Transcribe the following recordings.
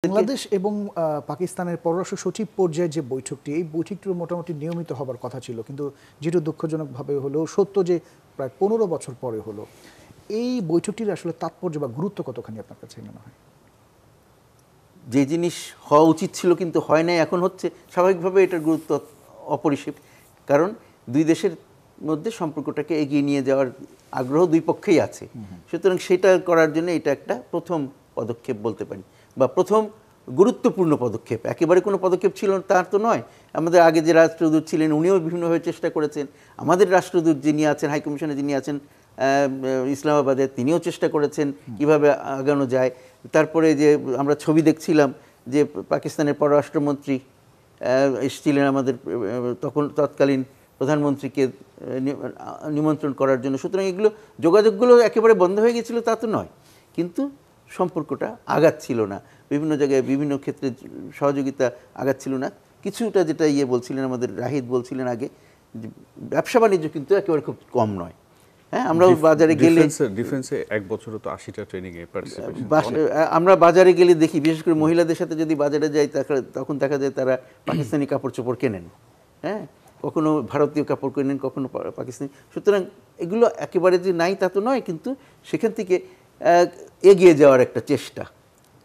বাংলাদেশ এবং পাকিস্তানের পররাষ্ট্র সচিব পর্যায়ে যে বৈঠকটি, এই বৈঠকটি মোটামুটি নিয়মিত হবার কথা ছিল, কিন্তু যেটা দুঃখজনকভাবে হলো সত্য যে প্রায় 15 বছর পরে হলো। এই বৈঠকটির আসলে তাৎপর্য বা গুরুত্ব কতখানি আপনার কাছে মনে হয়? যে জিনিস হওয়া উচিত ছিল কিন্তু হয় নাই, এখন হচ্ছে, স্বাভাবিকভাবে এটার গুরুত্ব অপরিসীম। কারণ দুই দেশের মধ্যে সম্পর্কটাকে এগিয়ে নিয়ে যাওয়ার আগ্রহ দুই পক্ষেই আছে। সুতরাং সেটা করার জন্য এটা একটা প্রথম পদক্ষেপ বলতে পারি, বা প্রথম গুরুত্বপূর্ণ পদক্ষেপ। একেবারে কোনো পদক্ষেপ ছিল তার তো নয়। আমাদের আগে যে রাষ্ট্রদূত ছিলেন উনিও বিভিন্নভাবে চেষ্টা করেছেন। আমাদের রাষ্ট্রদূত যিনি আছেন, হাইকমিশনে যিনি আছেন ইসলামাবাদে, তিনিও চেষ্টা করেছেন কিভাবে আগানো যায়। তারপরে যে আমরা ছবি দেখছিলাম যে পাকিস্তানের পররাষ্ট্রমন্ত্রী এসেছিলেন আমাদের তৎকালীন প্রধানমন্ত্রীকে নিমন্ত্রণ করার জন্য। সুতরাং এগুলো যোগাযোগগুলো একেবারে বন্ধ হয়ে গেছিল তা তো নয়, কিন্তু সম্পর্কটা আগাচ্ছিল না। বিভিন্ন জায়গায় বিভিন্ন ক্ষেত্রে সহযোগিতা আগাচ্ছিল না। কিছুটা যেটা বলছিলেন আমাদের রাহিদ বলছিলেন আগে, ব্যবসা বাণিজ্য কিন্তু একেবারে খুব কম নয়। হ্যাঁ, আমরা বাজারে গেলে ডিফেন্সে এক বছরে তো 80টা ট্রেনিং এ পার্টিসিপেশন, আমরা বাজারে গেলে দেখি, বিশেষ করে মহিলাদের সাথে যদি বাজারে যাই তখন দেখা যায় তারা পাকিস্তানি কাপড় চোপড় কেনেন। হ্যাঁ, কখনো ভারতীয় কাপড় কেনেন, কখনো পাকিস্তানি। সুতরাং এগুলো একেবারে যে নাই তা তো নয়, কিন্তু সেখান থেকে এগিয়ে যাওয়ার একটা চেষ্টা,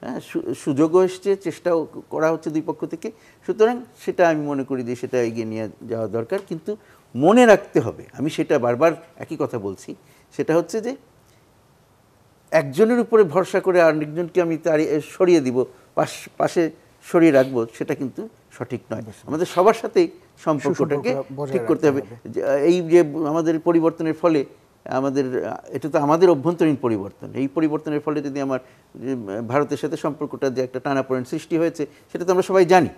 হ্যাঁ, সুযোগও এসছে, চেষ্টাও করা হচ্ছে দুই পক্ষ থেকে। সুতরাং সেটা আমি মনে করি যে সেটা এগিয়ে নিয়ে যাওয়া দরকার। কিন্তু মনে রাখতে হবে, আমি সেটা বারবার একই কথা বলছি, সেটা হচ্ছে যে একজনের উপরে ভরসা করে আরেকজনকে আমি সরিয়ে দিব, পাশে সরিয়ে রাখবো, সেটা কিন্তু সঠিক নয়। আমাদের সবার সাথেই সম্পর্কটাকে ঠিক করতে হবে। এই যে আমাদের পরিবর্তনের ফলে এটা তো আমাদের অভ্যন্তরীণ পরিবর্তন। এই পরিবর্তনের ফলে যদি আমার ভারতের সাথে সম্পর্কটা যে একটা টানাপোড়েন সৃষ্টি হয়েছে, সেটা তো আমরা সবাই জানি।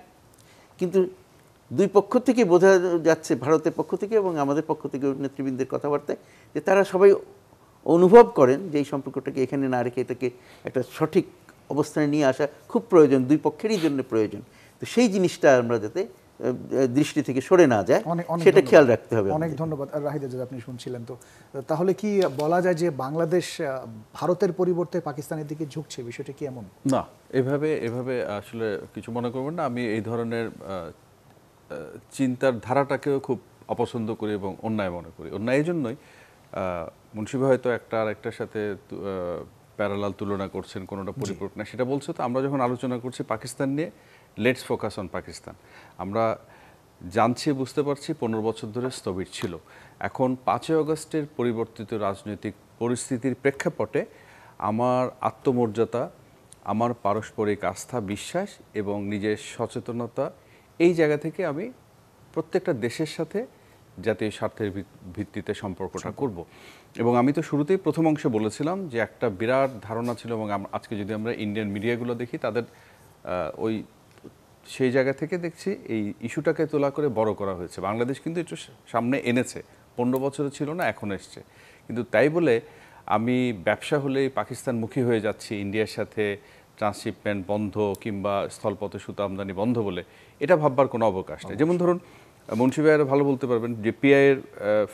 কিন্তু দুই পক্ষ থেকে বোঝা যাচ্ছে, ভারতের পক্ষ থেকে এবং আমাদের পক্ষ থেকে নেতৃবৃন্দের কথাবার্তায়, যে তারা সবাই অনুভব করেন যে এই সম্পর্কটাকে এখানে না রেখে এটাকে একটা সঠিক অবস্থানে নিয়ে আসা খুব প্রয়োজন, দুই পক্ষেরই জন্য প্রয়োজন। তো সেই জিনিসটা আমরা যাতে দৃষ্টি থেকে সরে না যায় সেটা খেয়াল রাখতে হবে। অনেক ধন্যবাদ। আর রাহিদা, যদি আপনি শুনছিলেন, তো তাহলে কি বলা যায় যে বাংলাদেশ ভারতের পরিবর্তে পাকিস্তানের দিকে ঝুঁকছে? বিষয়টা কি এমন? না, এভাবে আসলে কিছু মনে করবেন না। আমি এই ধরনের চিন্তার ধারাটাকেও খুব অপছন্দ করি এবং অন্যায় মনে করি। অন্যায় এই জন্যই, মুন্সি ভাই হয়তো একটা আর একটার সাথে প্যারালাল তুলনা করছেন, কোনোটা পরিপূরক না সেটা বলছে। তো আমরা যখন আলোচনা করছি পাকিস্তান নিয়ে, লেটস ফোকাস অন পাকিস্তান। আমরা জানছি, বুঝতে পারছি 15 বছর ধরে স্থবির ছিল। এখন 5ই আগস্টের পরিবর্তিত রাজনৈতিক পরিস্থিতির প্রেক্ষাপটে আমার আত্মমর্যাদা, আমার পারস্পরিক আস্থা, বিশ্বাস এবং নিজের সচেতনতা, এই জায়গা থেকে আমি প্রত্যেকটা দেশের সাথে জাতীয় স্বার্থের ভিত্তিতে সম্পর্কটা করব। এবং আমি তো শুরুতেই প্রথম অংশে বলেছিলাম যে একটা বিরাট ধারণা ছিল, এবং আজকে যদি আমরা ইন্ডিয়ান মিডিয়াগুলো দেখি, তাদের সেই জায়গা থেকে দেখছি এই ইস্যুটাকে তোলা করে বড় করা হয়েছে। বাংলাদেশ কিন্তু একটু সামনে এনেছে, 15 বছরে ছিল না, এখন এসছে। কিন্তু তাই বলে আমি ব্যবসা হলেই পাকিস্তানমুখী হয়ে যাচ্ছি, ইন্ডিয়ার সাথে ট্রান্সশিপমেন্ট বন্ধ কিংবা স্থলপথে সুতা আমদানি বন্ধ বলে, এটা ভাববার কোনো অবকাশ নেই। যেমন ধরুন, মুন্সি ভাই আরও ভালো বলতে পারবেন যে পিআইয়ের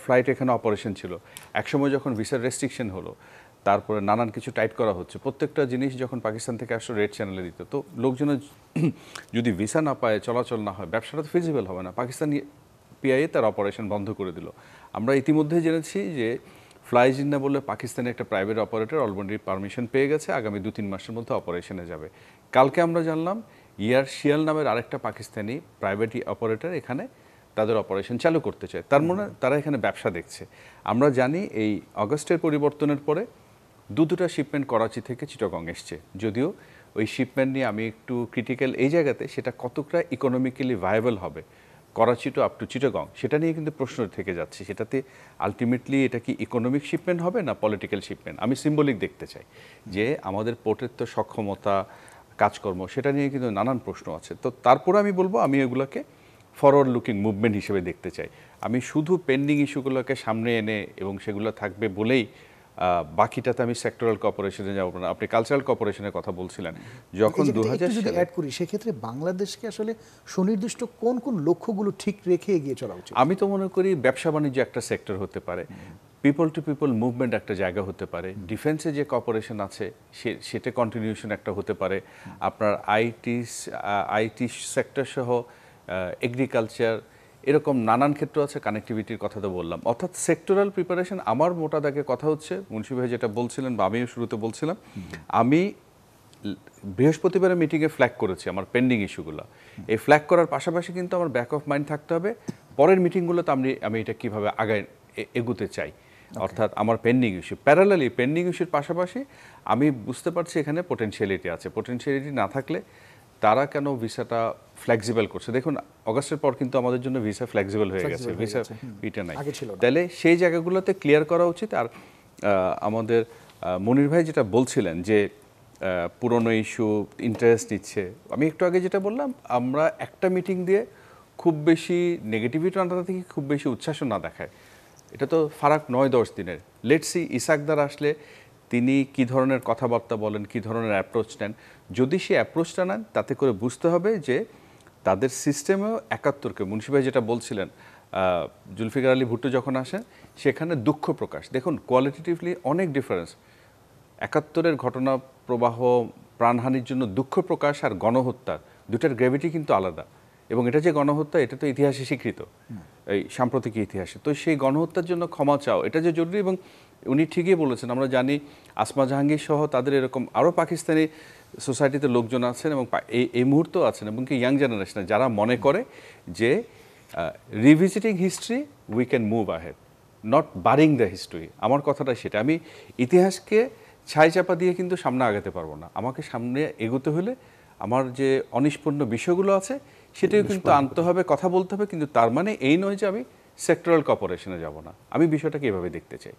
ফ্লাইট এখানে অপারেশন ছিল, একসময় যখন ভিসার রেস্ট্রিকশন হলো, তারপরে নানান কিছু টাইট করা হচ্ছে, প্রত্যেকটা জিনিস যখন পাকিস্তান থেকে আসলে রেড চ্যানেলে দিত, তো লোকজনের যদি ভিসা না পায়, চলাচল না হয়, ব্যবসাটা তো ফিজিবল হবে না। পাকিস্তানি পিআইএ তার অপারেশন বন্ধ করে দিল। আমরা ইতিমধ্যেই জেনেছি যে ফ্লাই জিন্না বলে পাকিস্তানি একটা প্রাইভেট অপারেটর অলরেডি পারমিশন পেয়ে গেছে, আগামী 2-3 মাসের মধ্যে অপারেশনে যাবে। কালকে আমরা জানলাম ইয়ার শিয়াল নামের আরেকটা পাকিস্তানি প্রাইভেট অপারেটর এখানে তাদের অপারেশন চালু করতে চায়। তার মানে তারা এখানে ব্যবসা দেখছে। আমরা জানি এই আগস্টের পরিবর্তনের পরে দুটা শিপমেন্ট করাচি থেকে চিটাগং এসছে, যদিও ওই শিপমেন্ট নিয়ে আমি একটু ক্রিটিক্যাল এই জায়গাতে, সেটা কতটা ইকোনমিক্যালি ভায়াবল হবে Karachi to up to Chittagong, সেটা নিয়ে কিন্তু প্রশ্ন থেকে যাচ্ছে। সেটাতে আলটিমেটলি এটা কি ইকোনমিক শিপমেন্ট হবে না পলিটিক্যাল শিপমেন্ট? আমি সিম্বলিক দেখতে চাই যে আমাদের পোর্টের তো সক্ষমতা, কাজকর্ম, সেটা নিয়ে কিন্তু নানান প্রশ্ন আছে। তো তারপরে আমি বলবো, আমি এগুলোকে ফরওয়ার্ড লুকিং মুভমেন্ট হিসেবে দেখতে চাই। আমি শুধু পেন্ডিং ইস্যুগুলোকে সামনে এনে এবং সেগুলো থাকবে বলেই বাকিটাতে আমি সেক্টরাল কর্পোরেশনে যাব না। আপনি কালচারাল কর্পোরেশনের কথা বলছিলেন, যখন 2000 যদি অ্যাড করি, সেক্ষেত্রে বাংলাদেশকে আসলে সুনির্দিষ্ট কোন কোন লক্ষ্যগুলো ঠিক রেখে এগিয়ে চলা উচিত? আমি তো মনে করি ব্যবসা বাণিজ্য একটা সেক্টর হতে পারে। পিপল টু পিপল মুভমেন্ট একটা জায়গা হতে পারে, ডিফেন্সে যে কর্পোরেশন আছে সেটা কন্টিনিউশন একটা হতে পারে, আপনার আইটি সেক্টর সহ এগ্রিকালচার, এরকম নানান ক্ষেত্র আছে, কানেক্টিভিটির কথা তো বললাম। অর্থাৎ সেক্টরাল প্রিপারেশন। আমার মোটা দাগে কথা হচ্ছে, মুন্সি ভাই যেটা বলছিলেন বা আমিও শুরুতে বলছিলাম, আমি বৃহস্পতিবারের মিটিংয়ে ফ্ল্যাগ করেছি আমার পেন্ডিং ইস্যুগুলো। এই ফ্ল্যাগ করার পাশাপাশি কিন্তু আমার ব্যাক অফ মাইন্ড থাকতে হবে পরের মিটিংগুলোতে আমি এটা কীভাবে আগায় এগুতে চাই, অর্থাৎ আমার পেন্ডিং ইস্যু। প্যারালালি পেন্ডিং ইস্যুর পাশাপাশি আমি বুঝতে পারছি এখানে পোটেনশিয়ালিটি আছে। পোটেনশিয়ালিটি না থাকলে তারা কেন ভিসাটা ফ্লেক্সিবল করছে? দেখুন, অগাস্টের পর কিন্তু আমাদের জন্য ভিসা ফ্লেক্সিবল হয়ে গেছে, ভিসা পিটে নাই। তাহলে সেই জায়গাগুলোতে ক্লিয়ার করা উচিত। আর আমাদের মনির ভাই যেটা বলছিলেন যে পুরনো ইস্যু ইন্টারেস্ট নিচ্ছে, আমি একটু আগে যেটা বললাম, আমরা একটা মিটিং দিয়ে খুব বেশি নেগেটিভিটি আনতে থেকে খুব বেশি উচ্ছ্বাস না দেখায়, এটা তো ফারাক 9-10 দিনের। লেটস সি ইসাকদার আসলে তিনি কি ধরনের কথাবার্তা বলেন, কি ধরনের অ্যাপ্রোচ নেন। যদি সে অ্যাপ্রোচটা নেন, তাতে করে বুঝতে হবে যে তাদের সিস্টেমেও 71কে, মুন্সি ভাই যেটা বলছিলেন, জুলফিকার আলী ভুট্টো যখন আসেন সেখানে দুঃখ প্রকাশ, দেখুন কোয়ালিটেটিভলি অনেক ডিফারেন্স। 71-এর ঘটনা প্রবাহ, প্রাণহানির জন্য দুঃখ প্রকাশ আর গণহত্যার দুটার গ্র্যাভিটি কিন্তু আলাদা। এবং এটা যে গণহত্যা, এটা তো ইতিহাসে স্বীকৃত, এই সাম্প্রতিক ইতিহাসে। তো সেই গণহত্যার জন্য ক্ষমা চাও, এটা যে জরুরি। এবং উনি ঠিকই বলেছেন, আমরা জানি আসমা জাহাঙ্গীর সহ তাদের এরকম আরও পাকিস্তানি সোসাইটিতে লোকজন আছেন এবং এই মুহূর্তেও আছেন, এবং কি ইয়াং জেনারেশনে, যারা মনে করে যে revisiting history we can move ahead, not barring the history. আমার কথাটা সেটা, আমি ইতিহাসকে ছাই চাপা দিয়ে কিন্তু সামনে আগাতে পারবো না। আমাকে সামনে এগোতে হলে আমার যে অনিষ্পন্ন বিষয়গুলো আছে সেটাও কিন্তু আনতে হবে, কথা বলতে হবে। কিন্তু তার মানে এই নয় যে আমি সেক্টরাল কর্পোরেশনে যাব না। আমি বিষয়টাকে এভাবে দেখতে চাই।